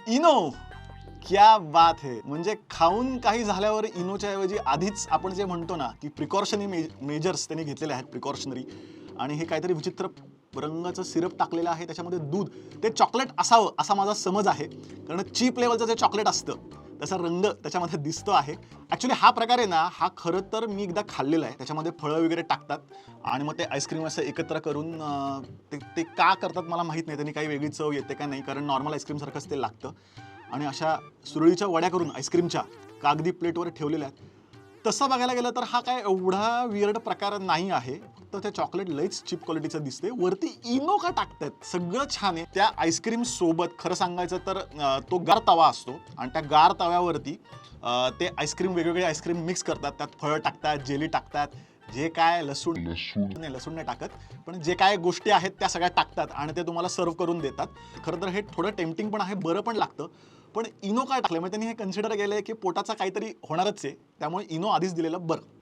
Eno, क्या बात है. म्हणजे खाऊन काही झाल्यावर इनोच्या ऐवजी आधीच आपण जे म्हणतो ना की प्रिकॉशनरी मेजर्स त्यांनी घेतलेले आहेत, प्रिकॉशनरी. आणि हे काहीतरी विचित्र रंगाचं सिरप टाकलेलं आहे, त्याच्यामध्ये दूध. ते चॉकलेट असावं असा माझा समज आहे, कारण चीप लेवलचं जे चॉकलेट असतं त्याचा रंग त्याच्यामध्ये दिसतो आहे. ॲक्च्युली हा प्रकार आहे ना, हा खरं तर मी एकदा खाल्लेला आहे. त्याच्यामध्ये फळं वगैरे टाकतात आणि मग ते आईस्क्रीम असं एकत्र करून ते का करतात मला माहीत नाही. त्यांनी काही वेगळी चव येते का नाही, कारण नॉर्मल आईस्क्रीमसारखंच ते लागतं. आणि अशा सुरळीच्या वड्या करून आईस्क्रीमच्या कागदी प्लेटवर ठेवलेल्या आहेत. तसं बघायला गेलं तर हा काय एवढा वियर्ड प्रकार नाही आहे. फक्त ते चॉकलेट लईच चीप क्वालिटीचं दिसते. वरती इनो का टाकतात, सगळं छान आहे. त्या आईस्क्रीम सोबत खरं सांगायचं तर तो गार तवा असतो आणि त्या गार तव्यावरती ते आईस्क्रीम वेगवेगळे आईस्क्रीम मिक्स करतात. त्यात फळं टाकतात, जेली टाकतात, जे काय लसूण नाही टाकत, पण जे काय गोष्टी आहेत त्या सगळ्या टाकतात आणि ते तुम्हाला सर्व करून देतात. खरं तर हे थोडं टेम्पटिंग पण आहे, बरं पण लागतं. पण इनो काय टाकलं म्हणजे त्यांनी हे कन्सिडर केलंय की पोटाचा काहीतरी होणारच आहे, त्यामुळे इनो आधीच दिलेलं बरं.